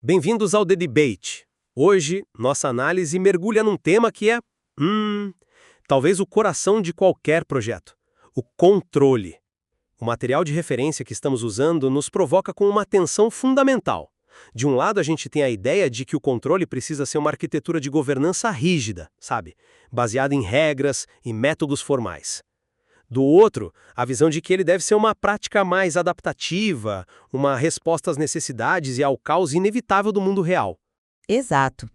Bem-vindos ao The Debate. Hoje, nossa análise mergulha num tema que é, talvez o coração de qualquer projeto: o controle. O material de referência que estamos usando nos provoca com uma atenção fundamental. De um lado, a gente tem a ideia de que o controle precisa ser uma arquitetura de governança rígida, sabe? Baseada em regras e métodos formais. Do outro, a visão de que ele deve ser uma prática mais adaptativa, uma resposta às necessidades e ao caos inevitável do mundo real. Exato.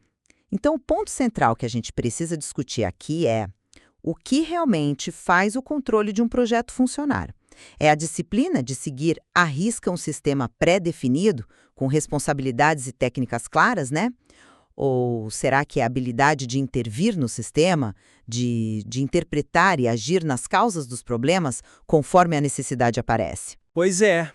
Então, o ponto central que a gente precisa discutir aqui é o que realmente faz o controle de um projeto funcionar. É a disciplina de seguir à risca um sistema pré-definido, com responsabilidades e técnicas claras, né? Ou será que é a habilidade de intervir no sistema, de interpretar e agir nas causas dos problemas conforme a necessidade aparece? Pois é.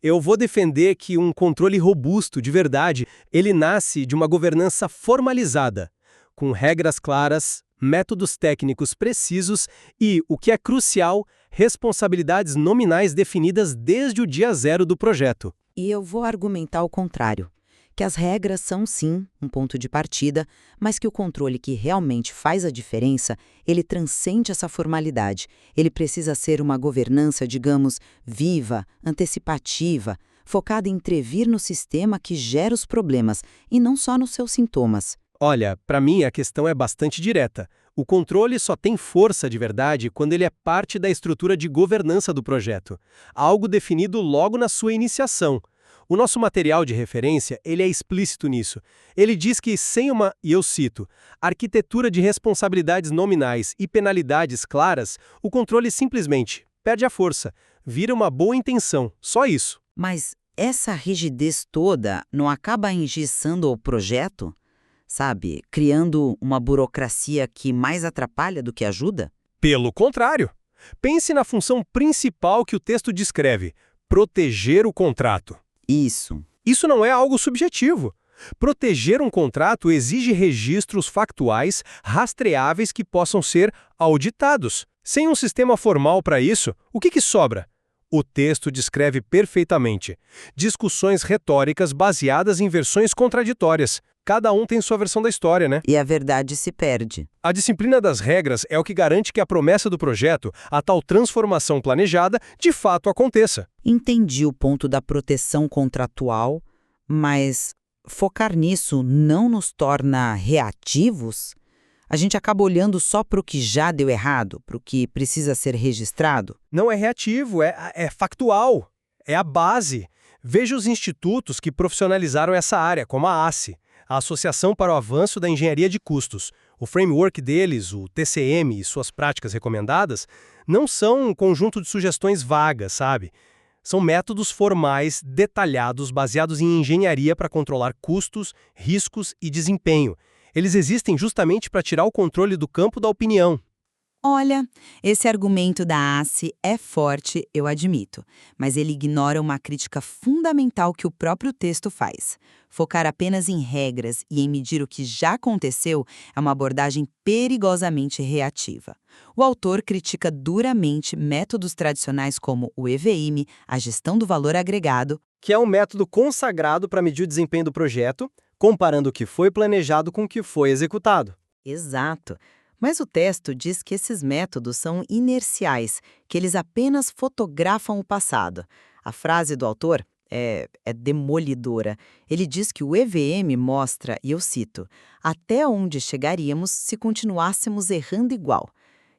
Eu vou defender que um controle robusto, de verdade, ele nasce de uma governança formalizada, com regras claras, métodos técnicos precisos e, o que é crucial, responsabilidades nominais definidas desde o dia zero do projeto. E eu vou argumentar o contrário, que as regras são sim um ponto de partida, mas que o controle que realmente faz a diferença, ele transcende essa formalidade. Ele precisa ser uma governança, digamos, viva, antecipativa, focada em intervir no sistema que gera os problemas e não só nos seus sintomas. Olha, para mim a questão é bastante direta. O controle só tem força de verdade quando ele é parte da estrutura de governança do projeto, algo definido logo na sua iniciação. O nosso material de referência, ele é explícito nisso. Ele diz que sem uma, e eu cito, arquitetura de responsabilidades nominais e penalidades claras, o controle simplesmente perde a força, vira uma boa intenção, só isso. Mas essa rigidez toda não acaba engessando o projeto? Sabe, criando uma burocracia que mais atrapalha do que ajuda? Pelo contrário. Pense na função principal que o texto descreve: proteger o contrato. Isso. Isso não é algo subjetivo. Proteger um contrato exige registros factuais rastreáveis que possam ser auditados. Sem um sistema formal para isso, o que sobra? O texto descreve perfeitamente discussões retóricas baseadas em versões contraditórias. Cada um tem sua versão da história, né? E a verdade se perde. A disciplina das regras é o que garante que a promessa do projeto, a tal transformação planejada, de fato aconteça. Entendi o ponto da proteção contratual, mas focar nisso não nos torna reativos? A gente acaba olhando só para o que já deu errado, para o que precisa ser registrado? Não é reativo, é factual. É a base. Veja os institutos que profissionalizaram essa área, como a ACE, a Associação para o Avanço da Engenharia de Custos. O framework deles, o TCM e suas práticas recomendadas, não são um conjunto de sugestões vagas, sabe? São métodos formais, detalhados, baseados em engenharia para controlar custos, riscos e desempenho. Eles existem justamente para tirar o controle do campo da opinião. Olha, esse argumento da ACE é forte, eu admito, mas ele ignora uma crítica fundamental que o próprio texto faz. Focar apenas em regras e em medir o que já aconteceu é uma abordagem perigosamente reativa. O autor critica duramente métodos tradicionais como o EVM, a gestão do valor agregado, que é um método consagrado para medir o desempenho do projeto, comparando o que foi planejado com o que foi executado. Exato. Mas o texto diz que esses métodos são inerciais, que eles apenas fotografam o passado. A frase do autor é demolidora. Ele diz que o EVM mostra, e eu cito, até onde chegaríamos se continuássemos errando igual.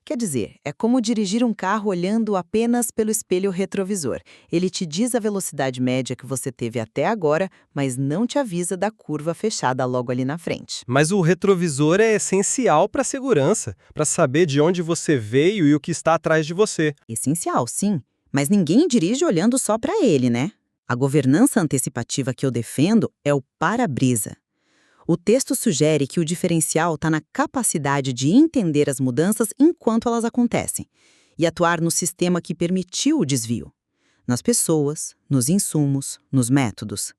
Quer dizer, é como dirigir um carro olhando apenas pelo espelho retrovisor. Ele te diz a velocidade média que você teve até agora, mas não te avisa da curva fechada logo ali na frente. Mas o retrovisor é essencial para a segurança, para saber de onde você veio e o que está atrás de você. Essencial, sim. Mas ninguém dirige olhando só para ele, né? A governança antecipativa que eu defendo é o para-brisa. O texto sugere que o diferencial está na capacidade de entender as mudanças enquanto elas acontecem e atuar no sistema que permitiu o desvio. Nas pessoas, nos insumos, nos métodos.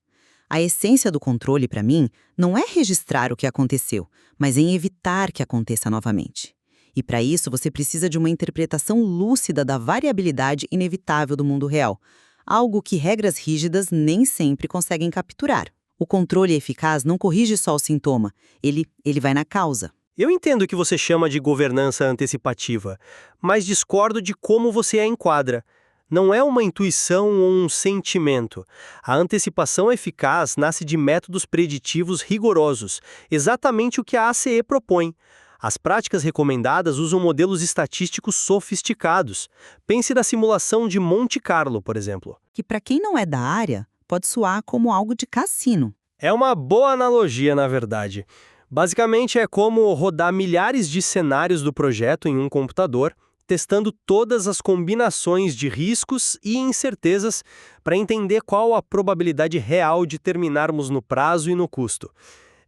A essência do controle, para mim, não é registrar o que aconteceu, mas em evitar que aconteça novamente. E para isso você precisa de uma interpretação lúcida da variabilidade inevitável do mundo real, algo que regras rígidas nem sempre conseguem capturar. O controle eficaz não corrige só o sintoma, ele vai na causa. Eu entendo o que você chama de governança antecipativa, mas discordo de como você a enquadra. Não é uma intuição ou um sentimento. A antecipação eficaz nasce de métodos preditivos rigorosos, exatamente o que a ACE propõe. As práticas recomendadas usam modelos estatísticos sofisticados. Pense na simulação de Monte Carlo, por exemplo. Que para quem não é da área, pode soar como algo de cassino. É uma boa analogia, na verdade. Basicamente, é como rodar milhares de cenários do projeto em um computador, testando todas as combinações de riscos e incertezas para entender qual a probabilidade real de terminarmos no prazo e no custo.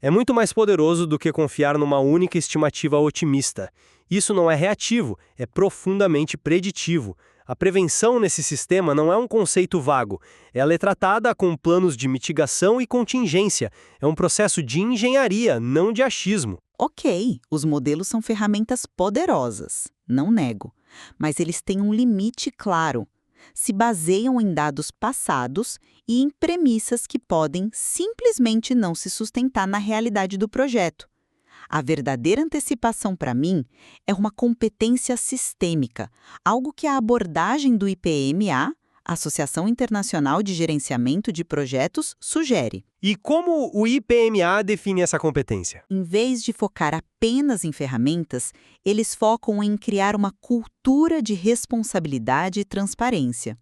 É muito mais poderoso do que confiar numa única estimativa otimista. Isso não é reativo, é profundamente preditivo. A prevenção nesse sistema não é um conceito vago. Ela é tratada com planos de mitigação e contingência. É um processo de engenharia, não de achismo. Ok, os modelos são ferramentas poderosas, não nego, mas eles têm um limite claro. Se baseiam em dados passados e em premissas que podem simplesmente não se sustentar na realidade do projeto. A verdadeira antecipação, para mim, é uma competência sistêmica, algo que a abordagem do IPMA, Associação Internacional de Gerenciamento de Projetos, sugere. E como o IPMA define essa competência? Em vez de focar apenas em ferramentas, eles focam em criar uma cultura de responsabilidade e transparência.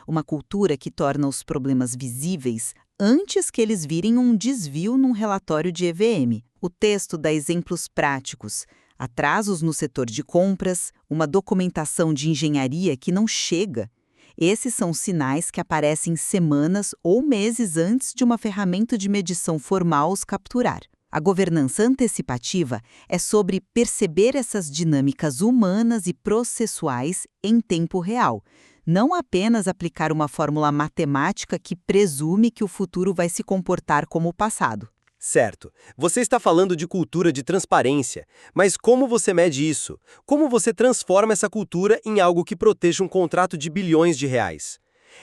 Uma cultura que torna os problemas visíveis antes que eles virem um desvio num relatório de EVM. O texto dá exemplos práticos, atrasos no setor de compras, uma documentação de engenharia que não chega. Esses são sinais que aparecem semanas ou meses antes de uma ferramenta de medição formal os capturar. A governança antecipativa é sobre perceber essas dinâmicas humanas e processuais em tempo real, não apenas aplicar uma fórmula matemática que presume que o futuro vai se comportar como o passado. Certo. Você está falando de cultura de transparência, mas como você mede isso? Como você transforma essa cultura em algo que proteja um contrato de bilhões de reais?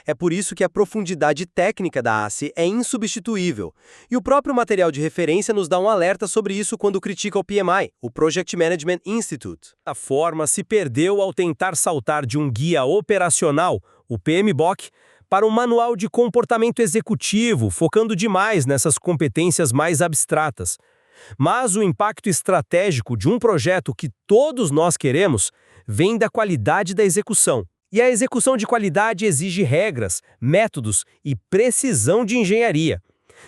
É por isso que a profundidade técnica da ACE é insubstituível. E o próprio material de referência nos dá um alerta sobre isso quando critica o PMI, o Project Management Institute. A forma se perdeu ao tentar saltar de um guia operacional, o PMBOK, para um manual de comportamento executivo, focando demais nessas competências mais abstratas. Mas o impacto estratégico de um projeto que todos nós queremos vem da qualidade da execução. E a execução de qualidade exige regras, métodos e precisão de engenharia.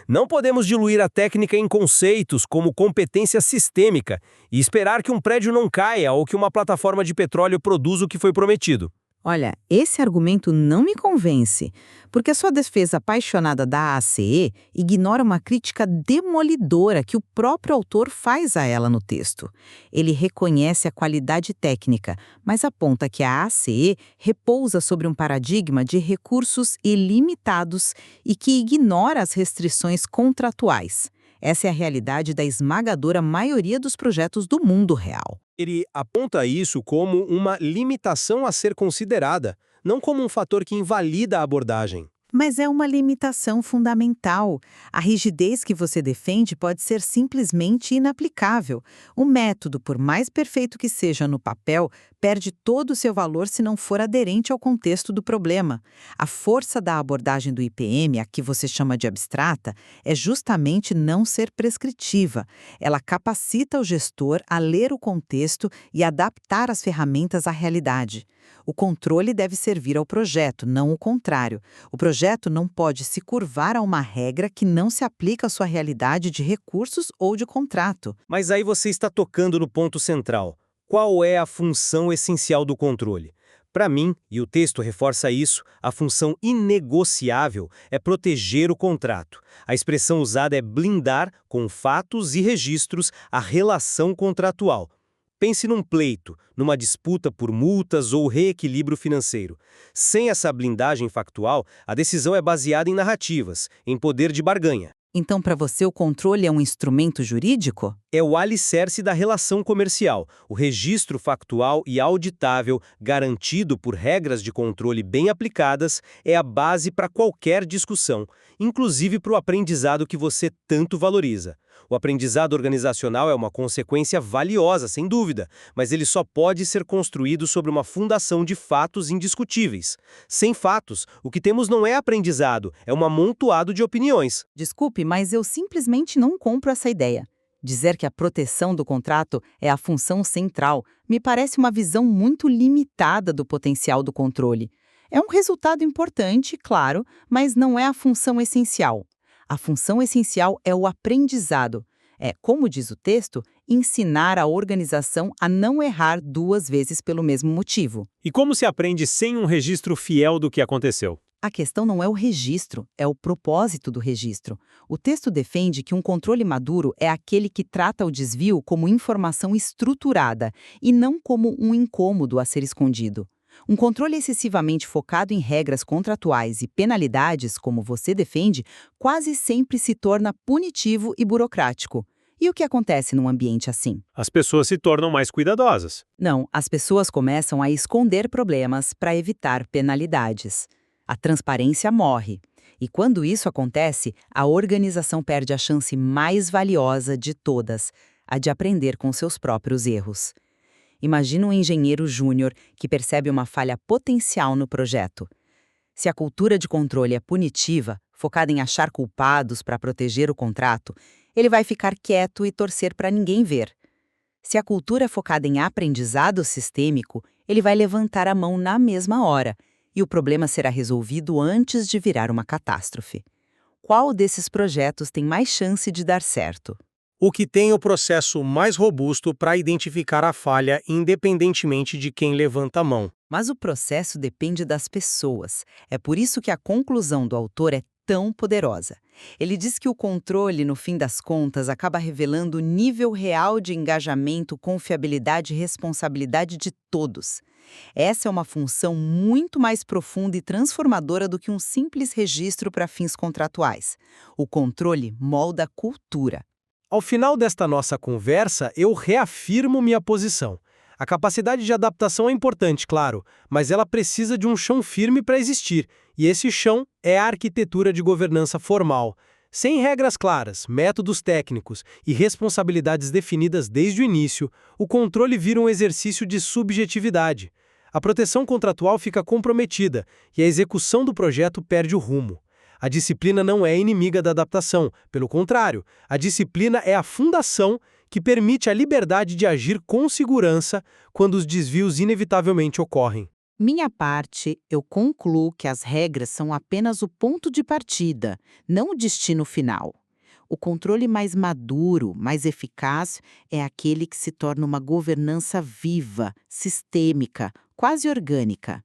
Não podemos diluir a técnica em conceitos como competência sistêmica e esperar que um prédio não caia ou que uma plataforma de petróleo produza o que foi prometido. Olha, esse argumento não me convence, porque a sua defesa apaixonada da ACE ignora uma crítica demolidora que o próprio autor faz a ela no texto. Ele reconhece a qualidade técnica, mas aponta que a ACE repousa sobre um paradigma de recursos ilimitados e que ignora as restrições contratuais. Essa é a realidade da esmagadora maioria dos projetos do mundo real. Ele aponta isso como uma limitação a ser considerada, não como um fator que invalida a abordagem. Mas é uma limitação fundamental. A rigidez que você defende pode ser simplesmente inaplicável. O método, por mais perfeito que seja no papel, perde todo o seu valor se não for aderente ao contexto do problema. A força da abordagem do IPM, a que você chama de abstrata, é justamente não ser prescritiva. Ela capacita o gestor a ler o contexto e adaptar as ferramentas à realidade. O controle deve servir ao projeto, não o contrário. O projeto não pode se curvar a uma regra que não se aplica à sua realidade de recursos ou de contrato. Mas aí você está tocando no ponto central. Qual é a função essencial do controle? Para mim, e o texto reforça isso, a função inegociável é proteger o contrato. A expressão usada é blindar, com fatos e registros, a relação contratual. Pense num pleito, numa disputa por multas ou reequilíbrio financeiro. Sem essa blindagem factual, a decisão é baseada em narrativas, em poder de barganha. Então, para você, o controle é um instrumento jurídico? é o alicerce da relação comercial. O registro factual e auditável, garantido por regras de controle bem aplicadas, é a base para qualquer discussão, inclusive para o aprendizado que você tanto valoriza. O aprendizado organizacional é uma consequência valiosa, sem dúvida, mas ele só pode ser construído sobre uma fundação de fatos indiscutíveis. Sem fatos, o que temos não é aprendizado, é um amontoado de opiniões. Desculpe, mas eu simplesmente não compro essa ideia. Dizer que a proteção do contrato é a função central me parece uma visão muito limitada do potencial do controle. É um resultado importante, claro, mas não é a função essencial. A função essencial é o aprendizado. É, como diz o texto, ensinar a organização a não errar 2 vezes pelo mesmo motivo. E como se aprende sem um registro fiel do que aconteceu? A questão não é o registro, é o propósito do registro. O texto defende que um controle maduro é aquele que trata o desvio como informação estruturada e não como um incômodo a ser escondido. Um controle excessivamente focado em regras contratuais e penalidades, como você defende, quase sempre se torna punitivo e burocrático. E o que acontece num ambiente assim? As pessoas se tornam mais cuidadosas. Não, as pessoas começam a esconder problemas para evitar penalidades. A transparência morre. E quando isso acontece, a organização perde a chance mais valiosa de todas, a de aprender com seus próprios erros. Imagina um engenheiro júnior que percebe uma falha potencial no projeto. Se a cultura de controle é punitiva, focada em achar culpados para proteger o contrato, ele vai ficar quieto e torcer para ninguém ver. Se a cultura é focada em aprendizado sistêmico, ele vai levantar a mão na mesma hora, e o problema será resolvido antes de virar uma catástrofe. Qual desses projetos tem mais chance de dar certo? O que tem o processo mais robusto para identificar a falha independentemente de quem levanta a mão. Mas o processo depende das pessoas. É por isso que a conclusão do autor é tão poderosa. Ele diz que o controle, no fim das contas, acaba revelando o nível real de engajamento, confiabilidade e responsabilidade de todos. Essa é uma função muito mais profunda e transformadora do que um simples registro para fins contratuais. O controle molda a cultura. Ao final desta nossa conversa, eu reafirmo minha posição. A capacidade de adaptação é importante, claro, mas ela precisa de um chão firme para existir, e esse chão é a arquitetura de governança formal. Sem regras claras, métodos técnicos e responsabilidades definidas desde o início, o controle vira um exercício de subjetividade. A proteção contratual fica comprometida e a execução do projeto perde o rumo. A disciplina não é inimiga da adaptação, pelo contrário, a disciplina é a fundação que permite a liberdade de agir com segurança quando os desvios inevitavelmente ocorrem. Minha parte, eu concluo que as regras são apenas o ponto de partida, não o destino final. O controle mais maduro, mais eficaz, é aquele que se torna uma governança viva, sistêmica, quase orgânica.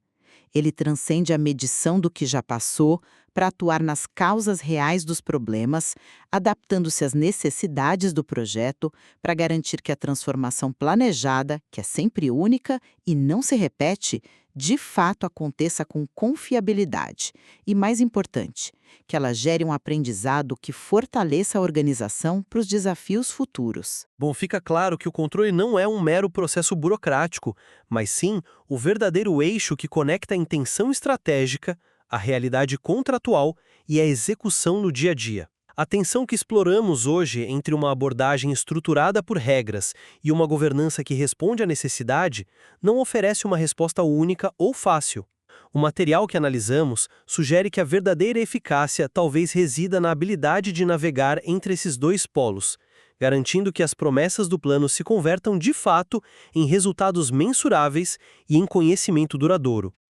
Ele transcende a medição do que já passou para atuar nas causas reais dos problemas, adaptando-se às necessidades do projeto para garantir que a transformação planejada, que é sempre única e não se repete, de fato aconteça com confiabilidade. E, mais importante, que ela gere um aprendizado que fortaleça a organização para os desafios futuros. Bom, fica claro que o controle não é um mero processo burocrático, mas sim o verdadeiro eixo que conecta a intenção estratégica, a realidade contratual e a execução no dia a dia. A tensão que exploramos hoje entre uma abordagem estruturada por regras e uma governança que responde à necessidade não oferece uma resposta única ou fácil. O material que analisamos sugere que a verdadeira eficácia talvez resida na habilidade de navegar entre esses dois polos, garantindo que as promessas do plano se convertam de fato em resultados mensuráveis e em conhecimento duradouro.